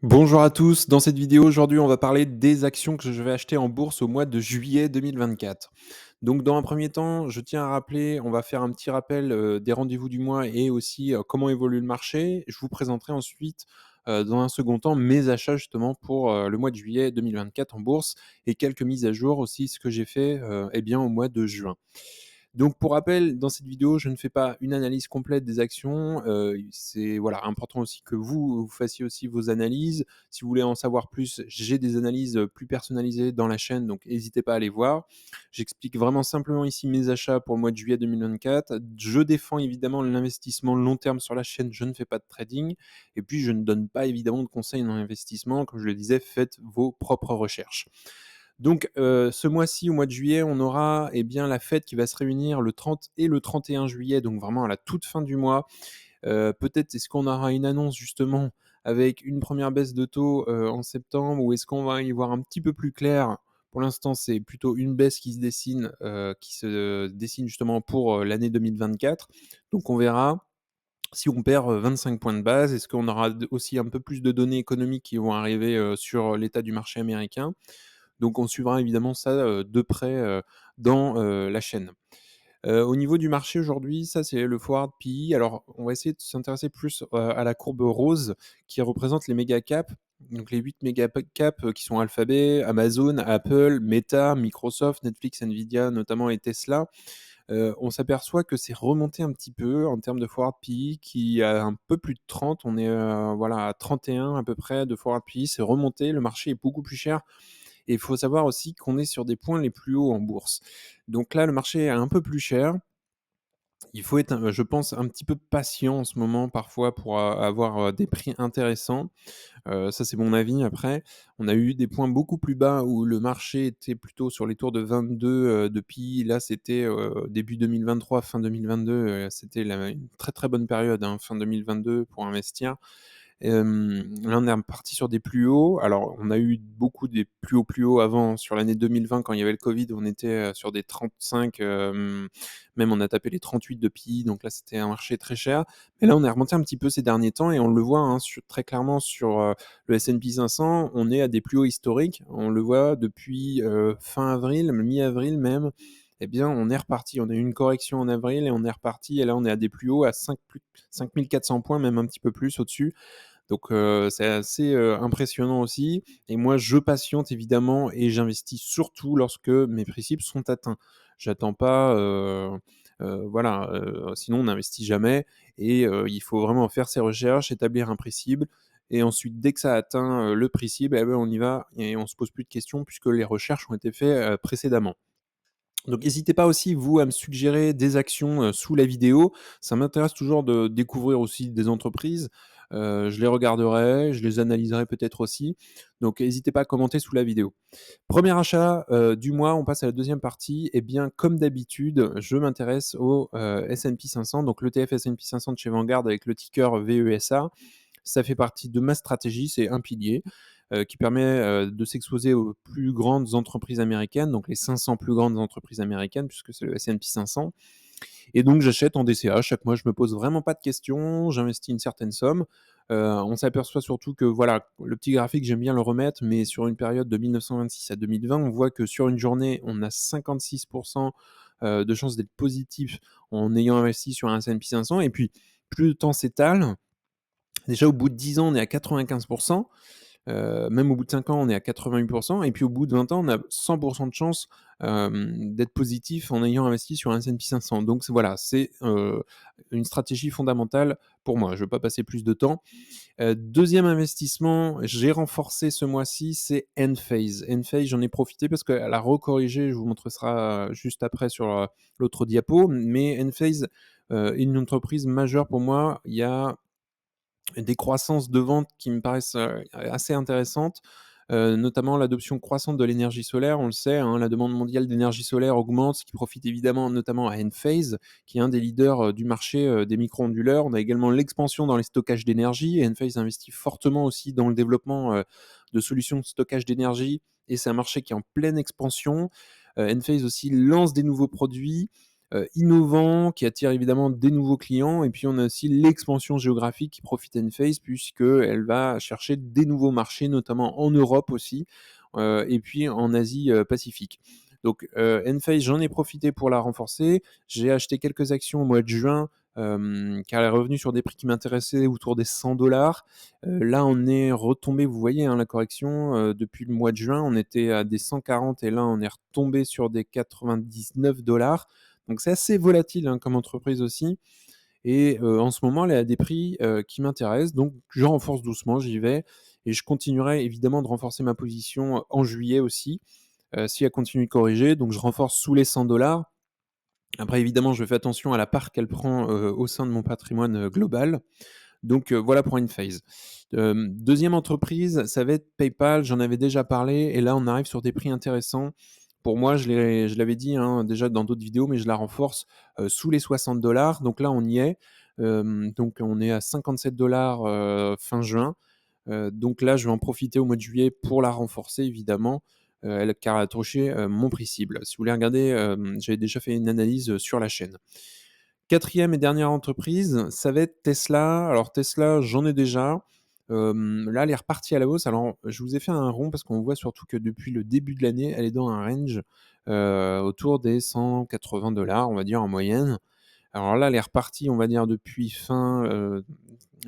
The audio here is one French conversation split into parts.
Bonjour à tous, dans cette vidéo aujourd'hui on va parler des actions que je vais acheter en bourse au mois de juillet 2024. Donc dans un premier temps, je tiens à rappeler, on va faire un petit rappel des rendez-vous du mois et aussi comment évolue le marché. Je vous présenterai ensuite dans un second temps mes achats justement pour le mois de juillet 2024 en bourse et quelques mises à jour aussi ce que j'ai fait bien, au mois de juin. Donc pour rappel, dans cette vidéo, je ne fais pas une analyse complète des actions, c'est voilà, important aussi que vous fassiez aussi vos analyses. Si vous voulez en savoir plus, j'ai des analyses, plus personnalisées dans la chaîne, donc n'hésitez pas à les voir. J'explique vraiment simplement ici mes achats pour le mois de juillet 2024. Je défends évidemment l'investissement long terme sur la chaîne, je ne fais pas de trading et puis je ne donne pas évidemment de conseils dans l'investissement. Comme je le disais, faites vos propres recherches. Donc, ce mois-ci, au mois de juillet, on aura, bien, la fête qui va se réunir le 30 et le 31 juillet, donc vraiment à la toute fin du mois. Peut-être est-ce qu'on aura une annonce justement avec une première baisse de taux, en septembre ou est-ce qu'on va y voir un petit peu plus clair? Pour l'instant, c'est plutôt une baisse qui se dessine justement pour, l'année 2024. Donc on verra. Si on perd, 25 points de base, est-ce qu'on aura d aussi un peu plus de données économiques qui vont arriver, sur l'état du marché américain? Donc on suivra évidemment ça, de près, dans, la chaîne. Au niveau du marché aujourd'hui, ça c'est le forward PE. Alors on va essayer de s'intéresser plus, à la courbe rose qui représente les méga caps, donc les 8 méga caps, qui sont Alphabet, Amazon, Apple, Meta, Microsoft, Netflix, Nvidia notamment et Tesla. On s'aperçoit que c'est remonté un petit peu en termes de forward PE qui a un peu plus de 30. On est, voilà à 31 à peu près de forward PE. C'est remonté, le marché est beaucoup plus cher et il faut savoir aussi qu'on est sur des points les plus hauts en bourse. Donc là, le marché est un peu plus cher. Il faut être, je pense, un petit peu patient en ce moment parfois pour avoir des prix intéressants. Ça, c'est mon avis. Après, on a eu des points beaucoup plus bas où le marché était plutôt sur les tours de 22 de PI. Là, c'était début 2023, fin 2022. C'était une très très bonne période, hein, fin 2022 pour investir. Là, on est reparti sur des plus hauts. Alors, on a eu beaucoup des plus hauts avant. Sur l'année 2020, quand il y avait le covid, on était, sur des 35, même on a tapé les 38 de PI, donc là, c'était un marché très cher. Mais là, on est remonté un petit peu ces derniers temps et on le voit, hein, très clairement sur, le S&P 500, on est à des plus hauts historiques. On le voit depuis, fin avril, mi-avril même. Eh bien, on est reparti. On a eu une correction en avril et on est reparti et là, on est à des plus hauts à 5 400 points, même un petit peu plus au-dessus. Donc c'est assez, impressionnant aussi et moi je patiente évidemment et j'investis surtout lorsque mes principes sont atteints. J'attends pas, voilà, sinon on n'investit jamais et il faut vraiment faire ses recherches, établir un prix cible et ensuite dès que ça a atteint, le prix cible et ben on y va et on se pose plus de questions puisque les recherches ont été faites, précédemment. Donc n'hésitez pas aussi, vous, à me suggérer des actions, sous la vidéo. Ça m'intéresse toujours de découvrir aussi des entreprises. Je les regarderai, je les analyserai peut-être aussi. Donc n'hésitez pas à commenter sous la vidéo. Premier achat, du mois, on passe à la deuxième partie. Eh bien, comme d'habitude, je m'intéresse au, S&P 500, donc l'ETF S&P 500 de chez Vanguard avec le ticker VESA. Ça fait partie de ma stratégie, c'est un pilier, qui permet, de s'exposer aux plus grandes entreprises américaines, donc les 500 plus grandes entreprises américaines puisque c'est le S&P 500 et donc j'achète en DCA. Chaque mois, je me pose vraiment pas de questions, j'investis une certaine somme. On s'aperçoit surtout que voilà, le petit graphique, j'aime bien le remettre, mais sur une période de 1926 à 2020, on voit que sur une journée, on a 56 de chances d'être positif en ayant investi sur un S&P 500 et puis plus le temps s'étale, déjà au bout de 10 ans, on est à 95. Même au bout de 5 ans, on est à 88 et puis au bout de 20 ans, on a 100 de chance, d'être positif en ayant investi sur un S&P 500. Donc voilà, c'est, une stratégie fondamentale pour moi. Je ne vais pas passer plus de temps. 2e investissement, j'ai renforcé ce mois-ci, c'est Enphase. Enphase, j'en ai profité parce qu'elle a recorrigé, je vous montre ça, juste après sur, l'autre diapo. Mais Enphase, est une entreprise majeure pour moi. Il y a des croissances de vente qui me paraissent, assez intéressantes, notamment l'adoption croissante de l'énergie solaire. On le sait, hein, la demande mondiale d'énergie solaire augmente, ce qui profite évidemment notamment à Enphase, qui est un des leaders, du marché, des micro-onduleurs. On a également l'expansion dans les stockages d'énergie et Enphase investit fortement aussi dans le développement, de solutions de stockage d'énergie et c'est un marché qui est en pleine expansion. Enphase aussi lance des nouveaux produits. innovant, qui attire évidemment des nouveaux clients et puis on a aussi l'expansion géographique qui profite Enphase puisqu'elle va chercher des nouveaux marchés, notamment en Europe aussi, et puis en Asie, Pacifique. Donc Enphase, j'en ai profité pour la renforcer. J'ai acheté quelques actions au mois de juin, car elle est revenue sur des prix qui m'intéressaient autour des 100 $. Là, on est retombé, vous voyez, hein, la correction, depuis le mois de juin, on était à des 140 et là, on est retombé sur des 99 $. Donc c'est assez volatile, hein, comme entreprise aussi et en ce moment, elle est à des prix, qui m'intéressent donc je renforce doucement, j'y vais et je continuerai évidemment de renforcer ma position en juillet aussi, si elle continue de corriger donc je renforce sous les 100 $. Après évidemment, je fais attention à la part qu'elle prend, au sein de mon patrimoine, global. Donc voilà pour Enphase. 2e entreprise, ça va être PayPal, j'en avais déjà parlé et là on arrive sur des prix intéressants. Pour moi, je l'avais dit, hein, déjà dans d'autres vidéos, mais je la renforce, sous les 60 $. Donc là, on y est. Donc on est à 57 $, fin juin. Donc là, je vais en profiter au mois de juillet pour la renforcer évidemment, car elle a touché, mon prix cible. Si vous voulez regarder, j'avais déjà fait une analyse, sur la chaîne. 4e et dernière entreprise, ça va être Tesla. Alors Tesla, j'en ai déjà. Là, elle est repartie à la hausse. Alors, je vous ai fait un rond parce qu'on voit surtout que depuis le début de l'année, elle est dans un range, autour des 180 $, on va dire en moyenne. Alors là, elle est repartie, on va dire depuis fin,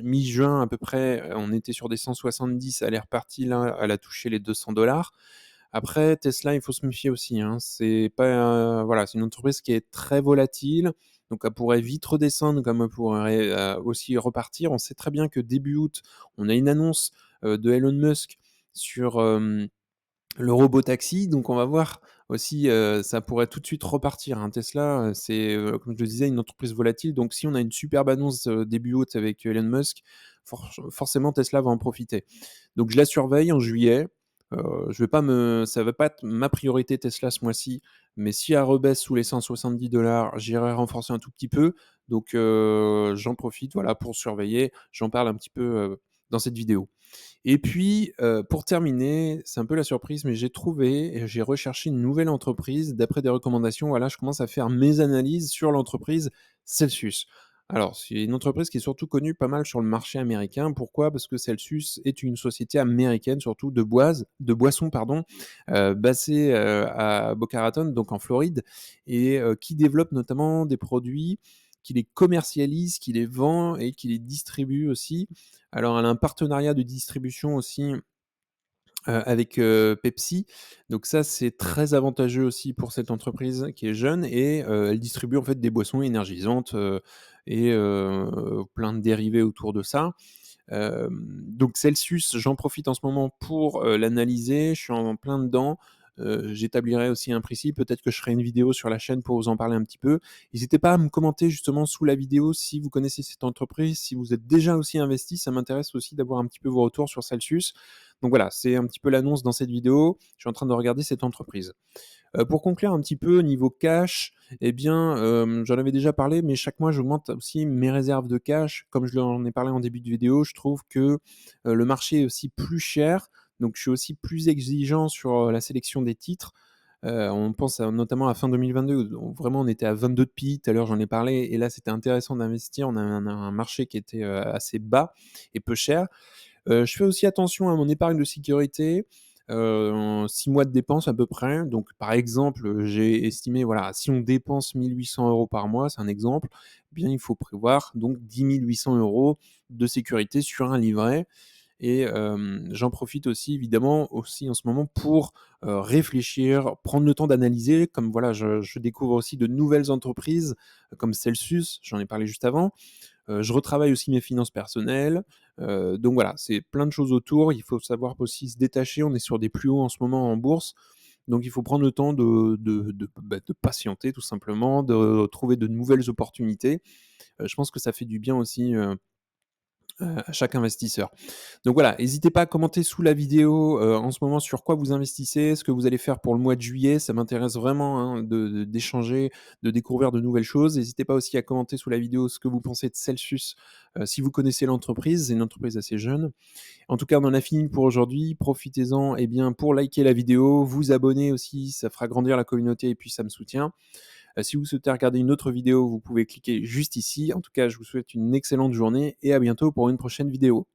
mi-juin à peu près, on était sur des 170, elle est repartie là, elle a touché les 200 $. Après, Tesla, il faut se méfier aussi, hein. C'est pas, voilà, c'est une entreprise qui est très volatile, donc elle pourrait vite redescendre comme elle pourrait, aussi repartir. On sait très bien que début août, on a une annonce, de Elon Musk sur, le robotaxi, donc on va voir aussi, ça pourrait tout de suite repartir, hein. Tesla, c'est, comme je le disais, une entreprise volatile, donc si on a une superbe annonce, début août avec Elon Musk, forcément Tesla va en profiter. Donc je la surveille en juillet, je vais pas me ça va pas être ma priorité Tesla ce mois-ci, mais si elle rebaisse sous les 170 j'irai renforcer un tout petit peu, donc j'en profite, voilà, pour surveiller. J'en parle un petit peu, dans cette vidéo. Et puis, pour terminer, c'est un peu la surprise, mais j'ai trouvé et j'ai recherché une nouvelle entreprise. D'après des recommandations, voilà, je commence à faire mes analyses sur l'entreprise Celsius. Alors, c'est une entreprise qui est surtout connue pas mal sur le marché américain. Pourquoi? Parce que Celsius est une société américaine, surtout de boissons, pardon, basée, à Boca Raton, donc en Floride et qui développe notamment des produits, qui les commercialise, qui les vend et qui les distribue aussi. Alors, elle a un partenariat de distribution aussi, avec, Pepsi. Donc ça, c'est très avantageux aussi pour cette entreprise qui est jeune et elle distribue en fait des boissons énergisantes, et plein de dérivés autour de ça. Donc Celsius, j'en profite en ce moment pour, l'analyser. Je suis en plein dedans. J'établirai aussi un prix cible. Peut-être que je ferai une vidéo sur la chaîne pour vous en parler un petit peu. N'hésitez pas à me commenter justement sous la vidéo si vous connaissez cette entreprise, si vous êtes déjà aussi investi. Ça m'intéresse aussi d'avoir un petit peu vos retours sur Celsius. Donc voilà, c'est un petit peu l'annonce dans cette vidéo. Je suis en train de regarder cette entreprise. Pour conclure un petit peu niveau cash, eh bien, j'en avais déjà parlé, mais chaque mois j'augmente aussi mes réserves de cash. Comme je l'en ai parlé en début de vidéo, je trouve que, le marché est aussi plus cher, donc je suis aussi plus exigeant sur, la sélection des titres. On pense à notamment à fin 2022 où vraiment on était à 22 de PI, tout à l'heure j'en ai parlé et là c'était intéressant d'investir. On a un marché qui était, assez bas et peu cher. Je fais aussi attention à mon épargne de sécurité, en 6 mois de dépenses à peu près. Donc par exemple, j'ai estimé, voilà, si on dépense 1 800 € par mois, c'est un exemple, eh bien il faut prévoir donc 10 800 € de sécurité sur un livret et j'en profite aussi évidemment aussi en ce moment pour, réfléchir, prendre le temps d'analyser comme voilà, je découvre aussi de nouvelles entreprises, comme Celsius, j'en ai parlé juste avant. Je retravaille aussi mes finances personnelles, donc voilà, c'est plein de choses autour. Il faut savoir aussi se détacher. On est sur des plus hauts en ce moment en bourse, donc il faut prendre le temps de patienter tout simplement, de trouver de nouvelles opportunités. Je pense que ça fait du bien aussi, à chaque investisseur. Donc voilà, n'hésitez pas à commenter sous la vidéo, en ce moment sur quoi vous investissez, ce que vous allez faire pour le mois de juillet. Ça m'intéresse vraiment, hein, d'échanger, de découvrir de nouvelles choses. N'hésitez pas aussi à commenter sous la vidéo ce que vous pensez de Celsius, si vous connaissez l'entreprise. C'est une entreprise assez jeune. En tout cas, on en a fini pour aujourd'hui. Profitez-en, eh bien, pour liker la vidéo, vous abonner aussi, ça fera grandir la communauté et puis ça me soutient. Si vous souhaitez regarder une autre vidéo, vous pouvez cliquer juste ici. En tout cas, je vous souhaite une excellente journée et à bientôt pour une prochaine vidéo.